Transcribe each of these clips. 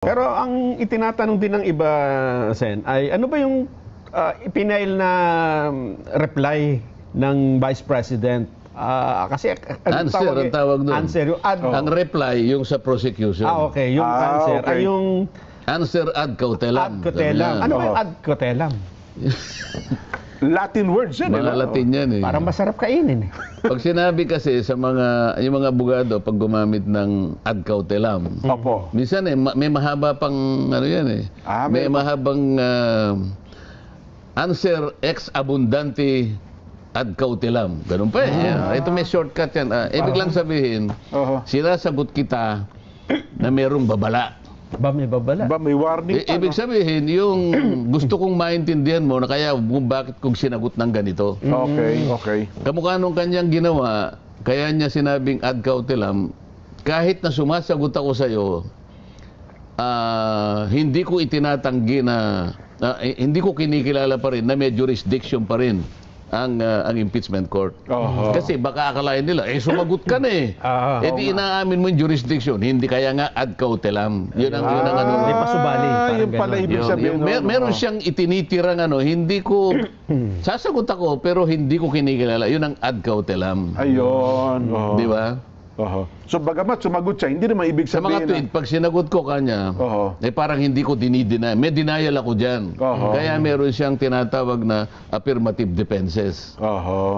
Pero ang itinatanong din ng iba, Sen, ay ano ba yung ipinail na reply ng Vice President? Kasi Answer ang tawag doon. Answer, yung ad. Ang reply, yung sa prosecution. Okay, yung answer okay. ay yung Answer ad cautelam. ad cautelam. Ano ba yung Oo. ad cautelam? Latin words yan. Mga Latin yan eh. Parang masarap kainin eh. Pag sinabi kasi sa yung mga abogado, pag gumamit ng ad cautelam, Opo. minsan eh, may mahaba pang ano yan eh. May mahabang answer ex abundante ad cautelam. Ganun pa eh. Ito may shortcut yan. Ibig lang sabihin, sinasagot kita na merong babala. Ba may babala? Ba, may warning pa, Ibig no? sabihin, yung gusto kong maintindihan mo na kaya kung bakit kong sinagot ng ganito. Okay, okay. Kamukha nung kanyang ginawa, kaya niya sinabing ad cautelam, kahit na sumasagot ako sa iyo, hindi ko itinatanggi na, hindi ko kinikilala pa rin na may jurisdiction pa rin ang impeachment court. Kasi baka akalain nila, sumagot ka na eh. Di inaamin mo yung jurisdiction. Hindi kaya nga ad cautelam. Yun ang ano. May pasubali. Yung pala ibig sabihin. Meron siyang itinitirang ano, hindi ko, sasagot ako, pero hindi ko kinikilala. Yun ang ad cautelam. Ayun. Di ba? So bagamat sumagot siya, hindi naman ibig Sa sabihin mga tweet, pag sinagot ko kanya, parang hindi ko dinideny. May denial ako dyan. Kaya meron siyang tinatawag na affirmative defenses.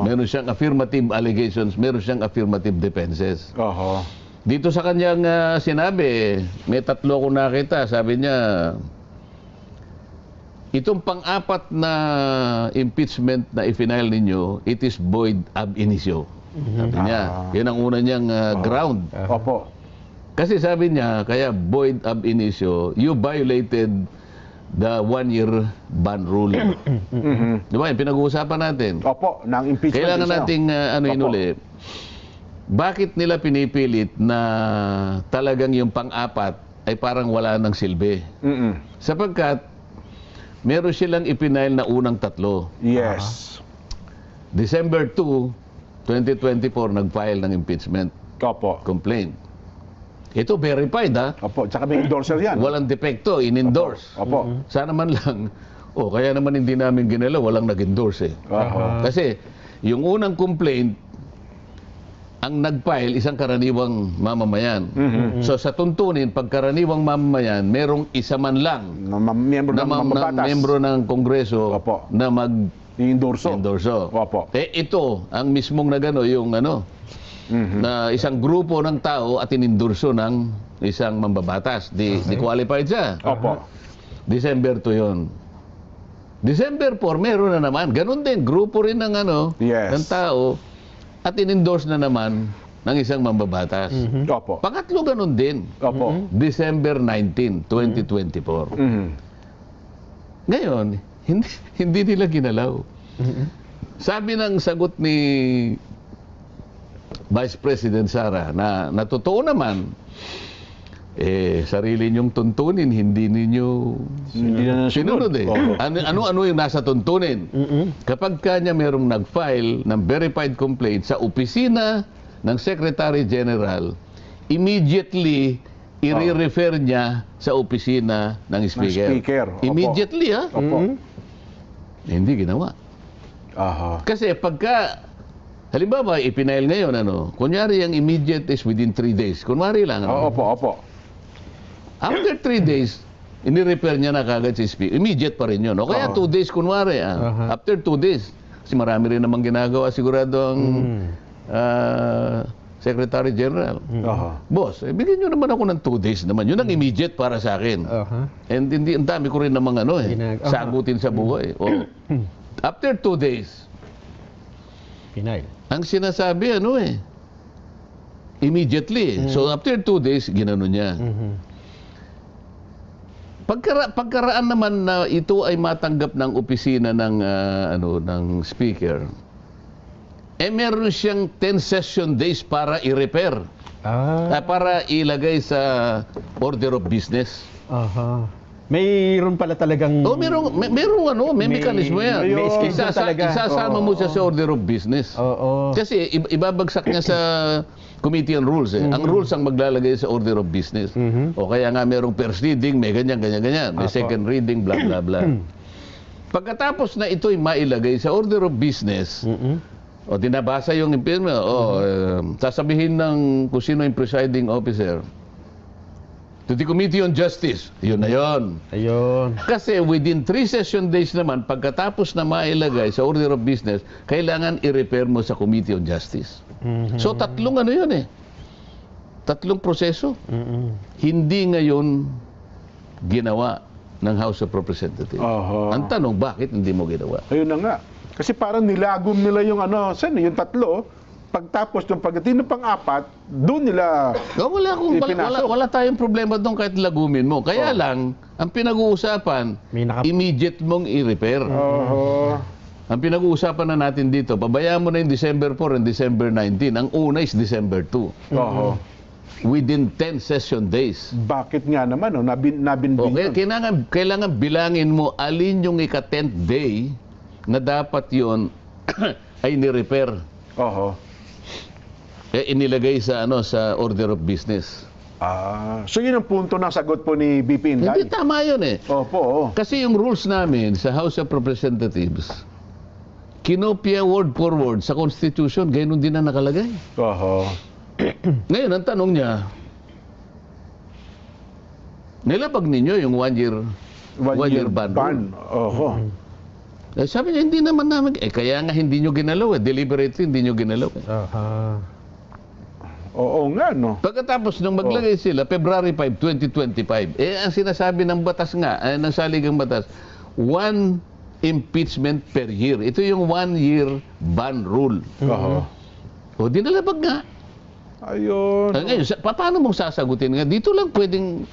Meron siyang affirmative allegations, meron siyang affirmative defenses. Dito sa kanyang sinabi, may tatlo akong nakita. Sabi niya, itong pang-apat na impeachment na i-file ninyo, it is void ab initio. Sabi niya, yun ang una niyang ground. Opo. Kasi sabi niya, kaya void ab initio, you violated the 1-year ban rule. Di ba? Yung pinag-uusapan natin. Opo, ng impeachment. Kailangan nating inuli. Bakit nila pinipilit na talagang yung pang-apat ay parang wala ng silbi? Sapagkat meron silang ipinail na unang tatlo. Yes. December 2, 2024, nag-file ng impeachment Opo. complaint. Ito verified ha. Opo, tsaka may endorser yan. Walang depekto, in-endorse. Opo. Sana man lang, kaya naman hindi namin ginalaw, walang nag-endorse eh. Kasi yung unang complaint, ang nag-file isang karaniwang mamamayan. So sa tuntunin, pag karaniwang mamamayan, merong isa man lang Miyembro ng mambabatas. membro ng Kongreso na endorso. Opo. Ito, ang mismong nagano, yung ano, na isang grupo ng tao at inendorso ng isang mambabatas. Di qualified siya. Opo. December 2 yun. December 4, meron na naman. Ganun din, grupo rin ng ano, ng tao at inendorse na naman ng isang mambabatas. Opo. Pangatlo ganun din. Opo. December 19, 2024. Ngayon, hindi nila ginalaw. Sabi ng sagot ni Vice President Sara na totoo naman, sarili niyong tuntunin, hindi ninyo sinunod eh. Ano yung nasa tuntunin? Kapag kanya merong nag-file ng verified complaint sa opisina ng Secretary General, immediately i-refer niya sa opisina ng Speaker. Immediately ha? Hindi ginawa. Kasi pagka, halimbawa, ipinail ngayon, kunyari yung immediate is within 3 days. Kunwari lang. Opo. After 3 days, ini-repair niya na kagad si Speaker. Immediate pa rin yun. O kaya 2 days, kunwari. After 2 days. Kasi marami rin namang ginagawa sigurado ang Secretary General. Boss, bigyan nyo naman ako ng 2 days naman. Yun ang immediate para sa akin. And hindi, ang dami ko rin namang sagutin sa buhay. After 2 days, Pinail. ang sinasabi, immediately. So after 2 days, ginano niya. Pagkaraan naman na ito ay matanggap ng opisina ng Speaker, meron siyang 10 session days para i-repair. Para ilagay sa order of business. Mayroon pala talagang... may mekanismo yan. may schedule talaga. Isasama mo siya sa order of business. Oo. Kasi ibabagsak niya sa Committee on Rules. Ang rules ang maglalagay sa order of business. O kaya nga merong first reading, may ganyan. May second reading, blah, blah, blah. Pagkatapos na ito'y mailagay sa order of business, o dinabasa yung impeachment, sasabihin ng kung sino yung presiding officer, to the Committee on Justice, yun na yun. Ayun. Kasi within 3 session days naman, pagkatapos na mailagay sa order of business, kailangan i-repair mo sa Committee on Justice. So tatlong ano yun eh. Tatlong proseso. Hindi ngayon ginawa ng House of Representatives. Ang tanong, bakit hindi mo ginawa? Ayun na nga. Kasi parang nilagom nila yung yung tatlo, pagtapos ng pagdating ng pang-apat, doon nila Wala tayong problema doon kahit lagumin mo. Kaya lang, ang pinag-uusapan, immediate mong i-repair. Ang pinag-uusapan na natin dito, pabayaan mo na yung December 4 and December 19. Ang una is December 2. Within 10 session days. Bakit nga naman, nabinbin Okay, kailangan bilangin mo alin yung ika-10th day na dapat yon ay ni-repair. Inilagay sa sa order of business. So yun ang punto ng sagot po ni BP Inday? Hindi, tama yun eh. Opo. Kasi yung rules namin sa House of Representatives, kinopya word for word sa Constitution, ganoon din na nakalagay. Ngayon, ang tanong niya, nilabag ninyo yung one year ban. Sabi niya, hindi naman namin, kaya nga hindi nyo ginalaw deliberately hindi nyo ginalaw Oo nga, no? Pagkatapos nung maglagay sila, February 5, 2025, ang sinasabi ng batas nga, ng saligang batas, 1 impeachment per year. Ito yung 1 year ban rule. Di nalabag nga. Ayun. Ngayon, paano mong sasagutin nga? Dito lang pwedeng,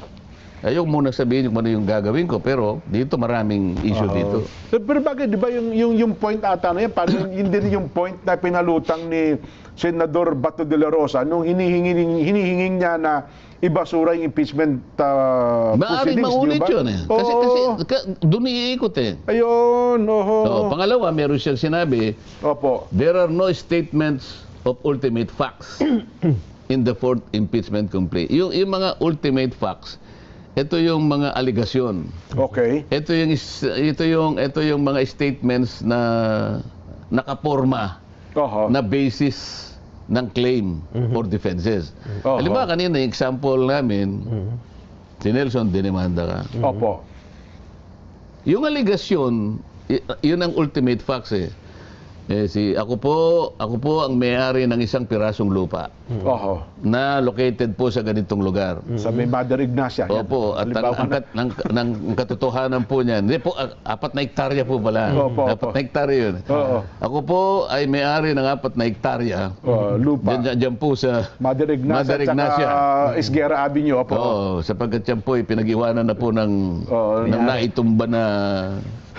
ayaw muna sabihin kung ano yung gagawin ko, pero dito maraming issue dito. Pero bakit, di ba yung point ata na yan, parang yun din yung point na pinalutang ni Senador Bato de la Rosa nung hinihinging niya na ibasura yung impeachment Maaring proceedings, maulit di ba? yun eh. Kasi doon iikot eh. Ayun, Pangalawa, meron siyang sinabi, there are no statements of ultimate facts in the fourth impeachment complaint. Yung mga ultimate facts, ito yung mga aligasyon. Ito yung mga statements na nakaporma na basis ng claim for defenses. Halimbawa kanina yung example namin, si Nelson dinemanda ka. Yung aligasyon, yun ang ultimate facts eh. Ako po ang may-ari ng isang pirasong lupa na located po sa ganitong lugar. Sa may Mother Ignacia. Opo, at ang katotohanan po niyan, hindi po, 4 na hektarya po pala. 4 na hektarya yun. Ako po ay may-ari ng 4 na hektarya. Lupa. Diyan po sa Mother Ignacia. Esguerra Avenue. Sapagkat yan po ay pinag-iwanan na po ng naitumba na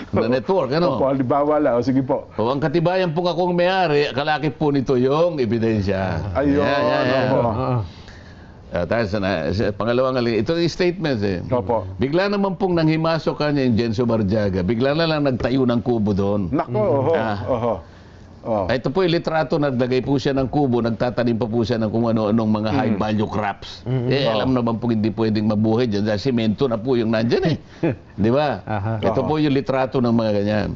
network, halimbawa lang. Sige po. Ang katibayan po akong may-ari, kalakip po nito yung ebidensya. Ayun. Pangalawang ito yung statements eh. Bigla naman pong nanghimasok kanya yung Jenso Barjaga. Bigla na lang nagtayo ng kubo doon. Ito po yung litrato, naglagay po siya ng kubo, nagtatanim pa po siya ng kung ano-anong mga high value crops. Alam naman po hindi pwedeng mabuhay dyan dahil simento na po yung nandyan eh. Di ba? Ito po yung litrato ng mga ganyan.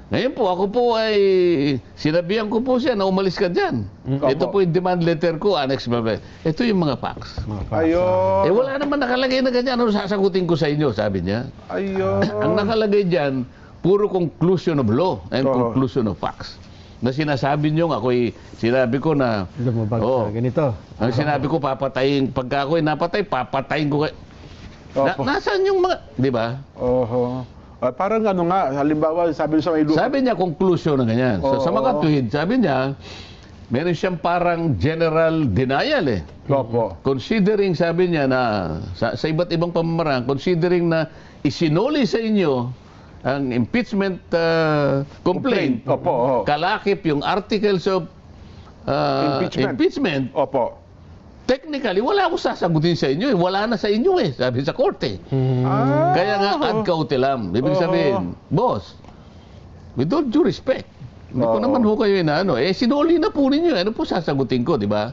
Ngayon po, ako po ay sinabihan ko po siya na umalis ka dyan. Ito po yung demand letter ko, annex ba. Ito yung mga facts. Ayun. Wala naman nakalagay na ganyan. Ano sasagutin ko sa inyo, sabi niya. Ayun. Ang nakalagay dyan, puro conclusion of law and conclusion of facts. Na sinasabi nyo, sinabi ko na, ganito. Ang sinabi ko, papatayin, pagka ako'y napatay, papatayin ko kayo. Nasaan yung mga, di ba? Parang halimbawa, sabi sa may lupa. Sabi niya, conclusion na ganyan. Sa mga tuwid, sabi niya, meron siyang parang general denial eh. Considering, sabi niya na, sa iba't ibang pamamaraan, considering na isinuli sa inyo ang impeachment complaint, Opo. kalakip yung articles of impeachment. Opo. technically, wala akong sasagutin sa inyo eh. Wala na sa inyo eh, sabi sa korte. Kaya nga, ad cautelam. Ibig sabihin, boss, with all due respect, hindi ko naman ho kayo inaano. Sinuli na po ninyo. Ano po sasagutin ko, di ba?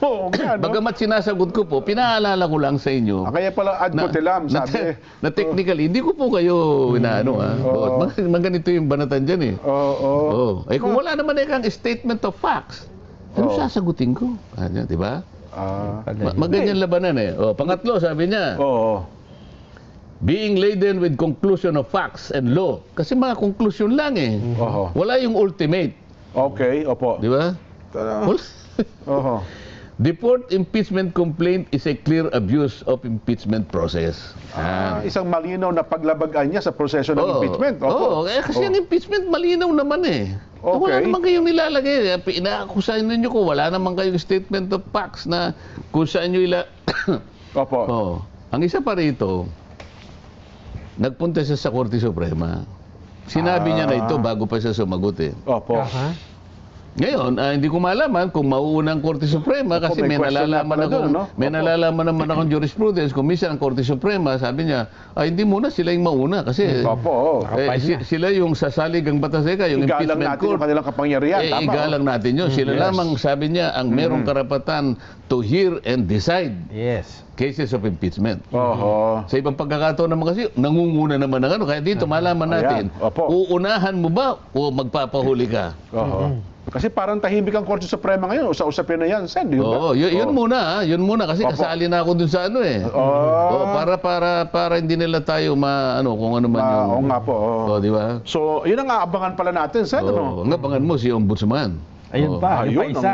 Oo nga, no? Bagamat sinasagot ko po, pinaalala ko lang sa inyo. Kaya pala ad cautelam, sabi. Na technically, hindi ko po kayo inaano, ha? Ganito yung banatan dyan eh. Oo. Kung wala naman kang statement of facts, ano sasagutin ko? Ano, di ba? Maganyan labanan eh. Pangatlo, sabi niya, being laden with conclusion of facts and law. Kasi mga conclusion lang eh. Wala yung ultimate. Okay, opo. Di ba? Deport impeachment complaint is a clear abuse of impeachment process. Isang malinaw na paglabagan niya sa proseso ng impeachment. Opo. Kasi ang impeachment malinaw naman eh. Wala naman kayong nilalagay. Inaakusahin ninyo ko, wala naman kayong statement of facts na kung saan nyo Opo. Ang isa pa rito, nagpunta siya sa Korte Suprema. Sinabi niya na ito bago pa siya sumagot eh. Opo. Ngayon, hindi ko malaman kung mauuna ang Korte Suprema kasi may nalalaman naman akong jurisprudence. Kung minsan ang Korte Suprema, sabi niya, hindi muna sila yung mauna kasi sila yung sasalig ang batas yung igalang impeachment natin court. yung kanilang kapangyarihan. Igalang natin yun. Sila lamang, sabi niya, ang merong karapatan to hear and decide cases of impeachment. Sa ibang pagkakataon naman kasi, nangunguna naman ng ano. Kaya dito, malaman natin, uunahan mo ba o magpapahuli ka? Kasi parang tahimik ang Korte Suprema ngayon. Usap-usapin na yan, Sen. Yun muna. Yun muna. Kasi kasali na ako dun sa ano eh. Para hindi nila tayo kung ano man yung... Oo nga po. Di ba? So, yun ang aabangan pala natin, Sen. Ang abangan mo si Ombudsman. Ayun pa, yung pa isa.